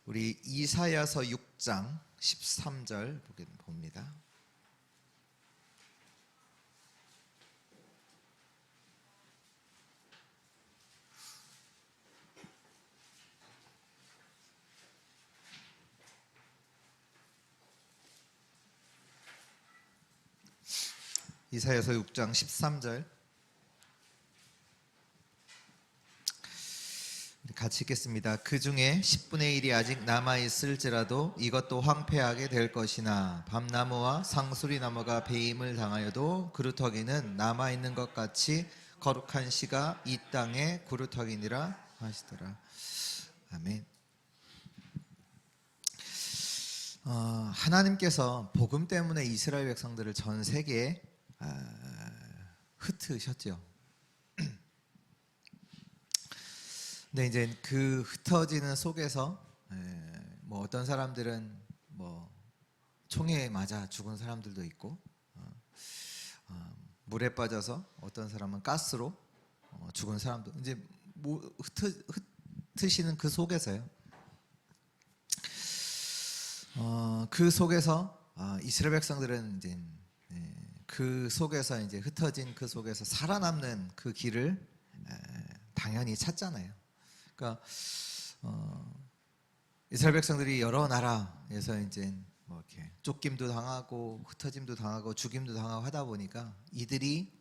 우리 이사야서 6장 13절 봅니다. 이사야서 6장 13절 같이 읽겠습니다. 그 중에 10분의 1이 아직 남아있을지라도 이것도 황폐하게 될 것이나 밤나무와 상수리나무가 배임을 당하여도 그루터기는 남아있는 것 같이 거룩한 씨가 이 땅에 그루터기니라 하시더라. 아멘. 하나님께서 복음 때문에 이스라엘 백성들을 전 세계에 흩으셨죠. 근데 이제 그 흩어지는 속에서 뭐 어떤 사람들은 뭐 총에 맞아 죽은 사람들도 있고, 물에 빠져서 어떤 사람은 가스로 죽은 사람도 이제 뭐 흩으시는 그 속에서요. 그 속에서 이스라엘 백성들은 이제 그 속에서 이제 흩어진 그 속에서 살아남는 그 길을 당연히 찾잖아요. 그러니까 이스라엘 백성들이 여러 나라에서 이제 뭐 이렇게 쫓김도 당하고 흩어짐도 당하고 죽임도 당하고 하다 보니까 이들이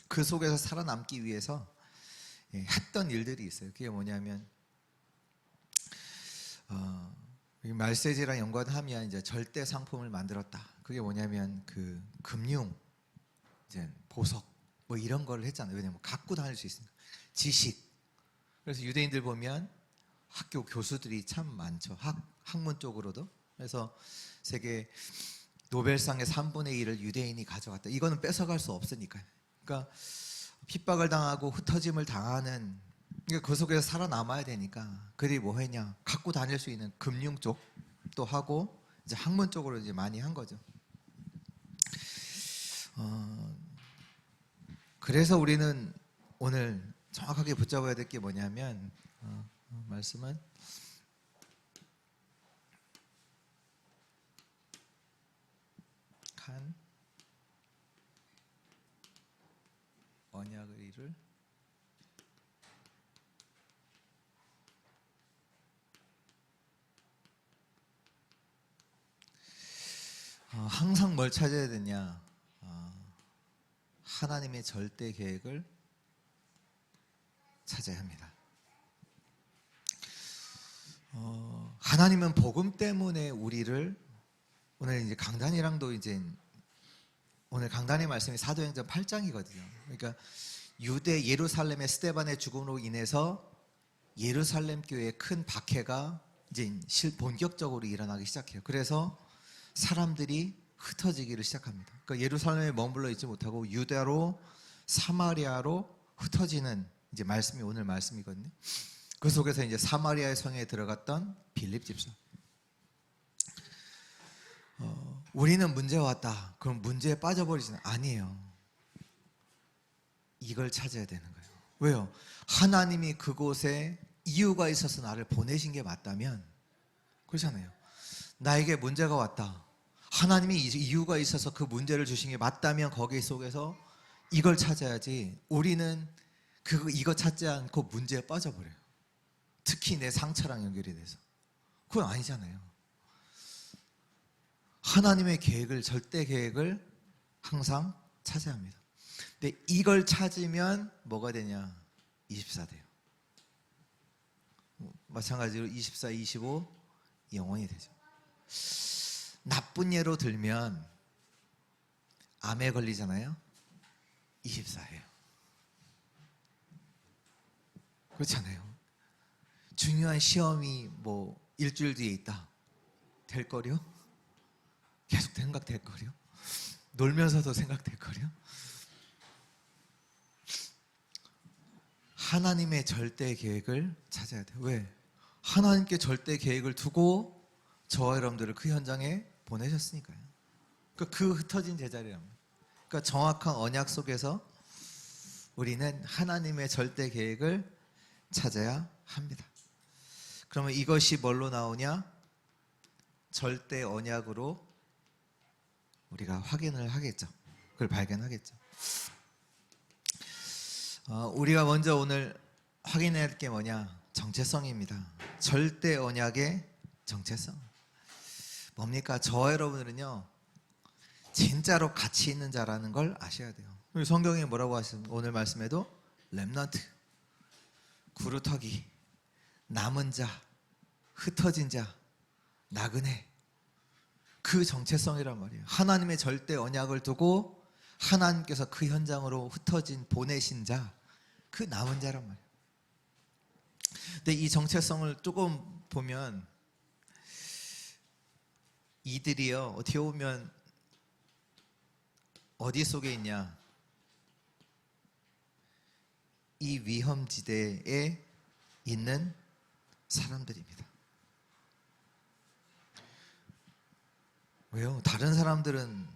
그 속에서 살아남기 위해서 했던 일들이 있어요. 그게 뭐냐면 말세지랑 연관하면 이제 절대 상품을 만들었다. 그게 뭐냐면 그 금융, 이제 보석 뭐 이런 걸 했잖아요. 왜냐면 갖고 다닐 수 있으니까. 지식. 그래서 유대인들 보면 학교 교수들이 참 많죠. 학문 쪽으로도. 그래서 세계 노벨상의 3분의 1을 유대인이 가져갔다. 이거는 뺏어갈 수 없으니까요. 그러니까 핍박을 당하고 흩어짐을 당하는, 그러니까 그 속에서 살아남아야 되니까 그들이 뭐 했냐, 갖고 다닐 수 있는 금융 쪽도 하고 이제 학문 쪽으로 이제 많이 한 거죠. 그래서 우리는 오늘 정확하게 붙잡아야 될 게 뭐냐면 말씀은 한 언약을 이룰 항상 뭘 찾아야 되냐, 하나님의 절대 계획을 찾아야 합니다. 하나님은 복음 때문에 우리를, 오늘 이제 강단이랑도 이제 오늘 강단의 말씀이 사도행전 8장이거든요. 그러니까 유대 예루살렘의 스데반의 죽음으로 인해서 예루살렘 교회에 큰 박해가 이제 본격적으로 일어나기 시작해요. 그래서 사람들이 흩어지기를 시작합니다. 그러니까 예루살렘에 머물러 있지 못하고 유다로 사마리아로 흩어지는 이제 말씀이 오늘 말씀이거든요. 그 속에서 이제 사마리아의 성에 들어갔던 빌립 집사. 우리는 문제가 왔다. 그럼 문제에 빠져버리지는 아니에요. 이걸 찾아야 되는 거예요. 왜요? 하나님이 그곳에 이유가 있어서 나를 보내신 게 맞다면, 그렇잖아요. 나에게 문제가 왔다. 하나님이 이유가 있어서 그 문제를 주신 게 맞다면 거기 속에서 이걸 찾아야지. 우리는 이거 찾지 않고 문제에 빠져버려요. 특히 내 상처랑 연결이 돼서. 그건 아니잖아요. 하나님의 계획을, 절대 계획을 항상 찾아야 합니다. 근데 이걸 찾으면 뭐가 되냐? 24 돼요. 마찬가지로 24, 25 영원히 되죠. 나쁜 예로 들면 암에 걸리잖아요. 24예요. 그렇잖아요. 중요한 시험이 뭐 일주일 뒤에 있다. 될 거려? 계속 생각될 거려? 놀면서도 생각될 거려? 하나님의 절대 계획을 찾아야 돼요. 왜? 하나님께 절대 계획을 두고 저와 여러분들을 그 현장에 보내셨으니까요. 그러니까 그 흩어진 제자리랍니다. 그러니까 정확한 언약 속에서 우리는 하나님의 절대 계획을 찾아야 합니다. 그러면 이것이 뭘로 나오냐? 절대 언약으로 우리가 확인을 하겠죠. 그걸 발견하겠죠. 우리가 먼저 오늘 확인해야 할 게 뭐냐? 정체성입니다. 절대 언약의 정체성. 뭡니까? 저와 여러분들은요, 진짜로 가치 있는 자라는 걸 아셔야 돼요. 성경에 뭐라고 하시면 오늘 말씀에도 렘넌트, 구루터기, 남은 자, 흩어진 자, 나그네, 그 정체성이란 말이에요. 하나님의 절대 언약을 두고 하나님께서 그 현장으로 흩어진 보내신 자, 그 남은 자란 말이에요. 근데 이 정체성을 조금 보면 이들이요, 어떻게 보면 어디 속에 있냐? 이 위험지대에 있는 사람들입니다. 왜요? 다른 사람들은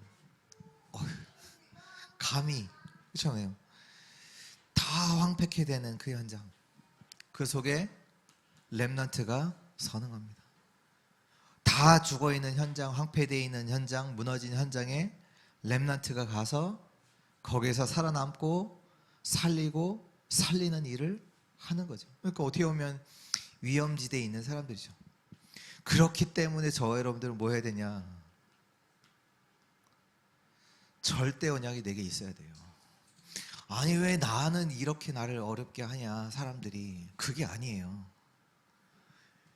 감히, 그렇잖아요. 다 황폐케 되는 그 현장, 그 속에 렘넌트가 서는 겁니다. 다 죽어있는 현장, 황폐되어 있는 현장, 무너진 현장에 렘넌트가 가서 거기서 살아남고 살리고 살리는 일을 하는 거죠. 그러니까 어떻게 보면 위험지대에 있는 사람들이죠. 그렇기 때문에 저와 여러분들은 뭐 해야 되냐? 절대 언약이 내게 있어야 돼요. 아니 왜 나는 이렇게 나를 어렵게 하냐 사람들이. 그게 아니에요.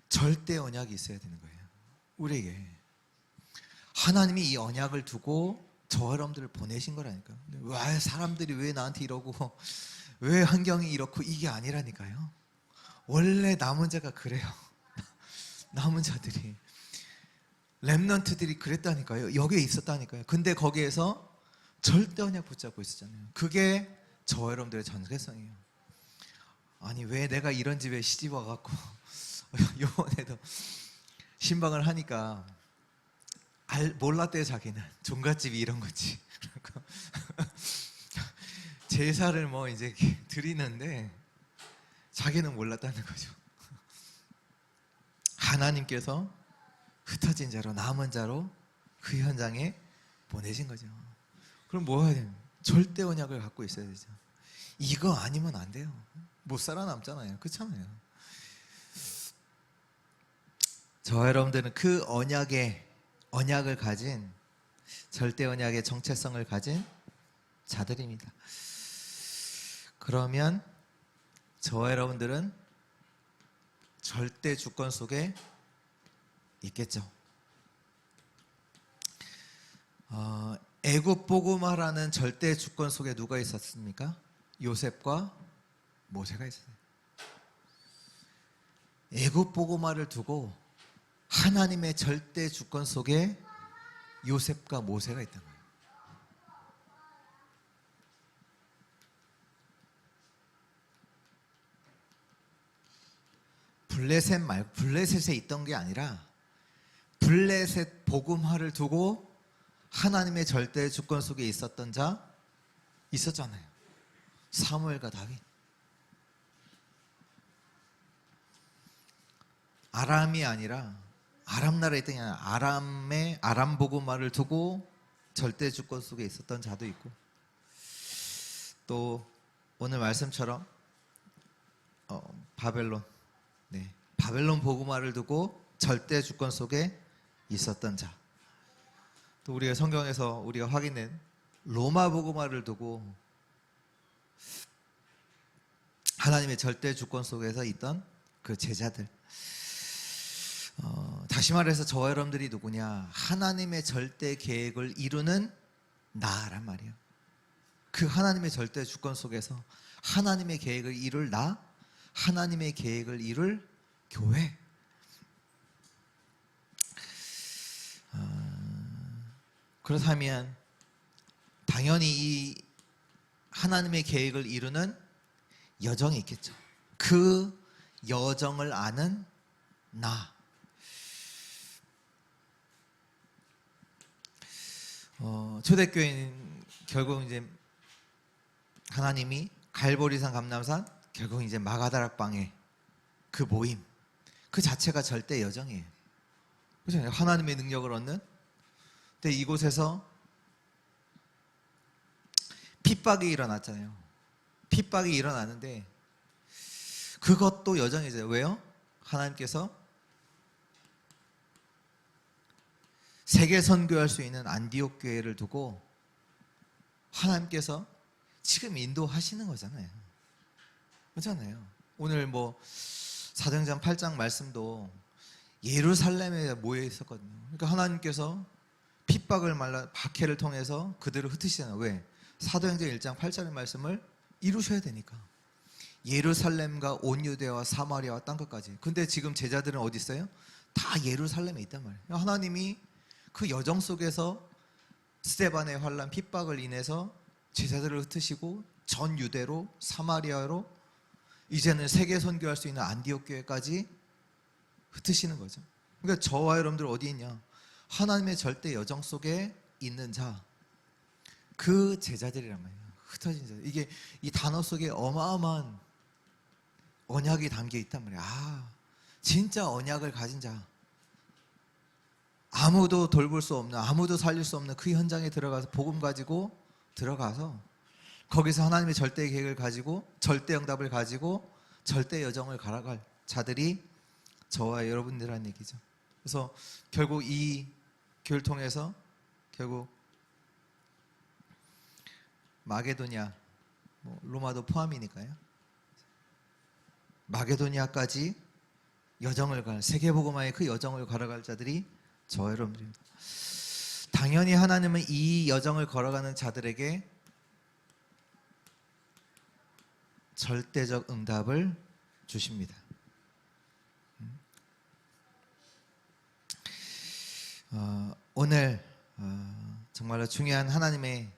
절대 언약이 있어야 되는 거예요. 우리에게 하나님이 이 언약을 두고 저와 여러분들을 보내신 거라니까요. 왜 사람들이 왜 나한테 이러고 왜 환경이 이렇고, 이게 아니라니까요. 원래 남은 자가 그래요. 남은 자들이, 렘넌트들이 그랬다니까요. 여기에 있었다니까요. 근데 거기에서 절대 언약 붙잡고 있었잖아요. 그게 저와 여러분들의 정체성이에요. 아니 왜 내가 이런 집에 시집 와갖고 요번에도 신방을 하니까 몰랐대요. 자기는 종갓집이 이런 거지. 제사를 뭐 이제 드리는데 자기는 몰랐다는 거죠. 하나님께서 흩어진 자로, 남은 자로 그 현장에 보내신 거죠. 그럼 뭐 해야 돼요? 절대 언약을 갖고 있어야 되죠. 이거 아니면 안 돼요. 못 살아남잖아요. 그렇잖아요. 저와 여러분들은 그 언약을 가진, 절대 언약의 정체성을 가진 자들입니다. 그러면 저와 여러분들은 절대 주권 속에 있겠죠. 애굽 복음화라는 절대 주권 속에 누가 있었습니까? 요셉과 모세가 있었어요. 애굽 복음화를 두고 하나님의 절대 주권 속에 요셉과 모세가 있던 거예요. 블레셋에 있던 게 아니라 블레셋 복음화를 두고 하나님의 절대 주권 속에 있었던 자 있었잖아요. 사무엘과 다윗. 아람이 아니라, 아람 나라에 있던 게 아니라 아람 복음화를 두고 절대 주권 속에 있었던 자도 있고, 또 오늘 말씀처럼 바벨론, 바벨론 복음화를 두고 절대 주권 속에 있었던 자, 또 우리가 성경에서 우리가 확인된 로마 복음화를 두고 하나님의 절대 주권 속에서 있던 그 제자들. 다시 말해서 저와 여러분들이 누구냐? 하나님의 절대 계획을 이루는 나란 말이에요. 그 하나님의 절대 주권 속에서 하나님의 계획을 이룰 나, 하나님의 계획을 이룰 교회. 그렇다면 당연히 이 하나님의 계획을 이루는 여정이 있겠죠. 그 여정을 아는 나. 초대교회는 결국 이제 하나님이 갈보리산 감람산, 결국 이제 마가다락방의 그 모임, 그 자체가 절대 여정이에요. 그렇잖아요. 하나님의 능력을 얻는. 근데 이곳에서 핍박이 일어났잖아요. 핍박이 일어나는데 그것도 여정이죠. 왜요? 하나님께서 세계 선교할 수 있는 안디옥 교회를 두고 하나님께서 지금 인도하시는 거잖아요. 그렇잖아요. 오늘 뭐 사도행전 8장 말씀도 예루살렘에 모여 있었거든요. 그러니까 하나님께서 핍박을 말라 박해를 통해서 그들을 흩으시잖아요. 왜? 사도행전 1장 8절의 말씀을 이루셔야 되니까. 예루살렘과 온 유대와 사마리아와 땅끝까지. 근데 지금 제자들은 어디 있어요? 다 예루살렘에 있단 말이에요. 하나님이 그 여정 속에서 스데반의 환난 핍박을 인해서 제자들을 흩으시고 전 유대로 사마리아로 이제는 세계 선교할 수 있는 안디옥 교회까지 흩으시는 거죠. 그러니까 저와 여러분들 어디 있냐? 하나님의 절대 여정 속에 있는 자, 그 제자들이란 말이에요. 흩어진 자. 이게 이 단어 속에 어마어마한 언약이 담겨 있단 말이에요. 아, 진짜 언약을 가진 자, 아무도 돌볼 수 없는, 아무도 살릴 수 없는 그 현장에 들어가서 복음 가지고 들어가서 거기서 하나님의 절대 계획을 가지고 절대 응답을 가지고 절대 여정을 걸어갈 자들이 저와 여러분들이라는 얘기죠. 그래서 결국 이 교회를 통해서 결국 마게도냐, 뭐 로마도 포함이니까요. 마게도냐까지 여정을 갈, 세계복음화의 그 여정을 걸어갈 자들이 저와 여러분들입니다. 당연히 하나님은 이 여정을 걸어가는 자들에게 절대적 응답을 주십니다. 오늘 정말로 중요한 하나님의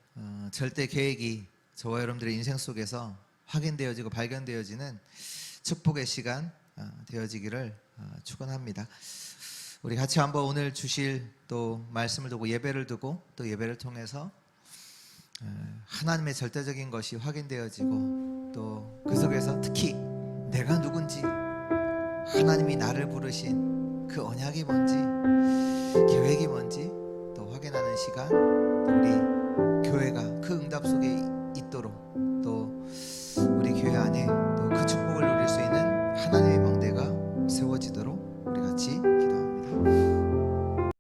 절대 계획이 저와 여러분들의 인생 속에서 확인되어지고 발견되어지는 축복의 시간 되어지기를 축원합니다. 우리 같이 한번 오늘 주실 또 말씀을 두고 예배를 두고 또 예배를 통해서 하나님의 절대적인 것이 확인되어지고 또 그 속에서 특히 내가 누군지, 하나님이 나를 부르신 그 언약이 뭔지, 계획이 뭔지 또 확인하는 시간, 또 우리 교회가 그 응답 속에 있도록 또 우리 교회 안에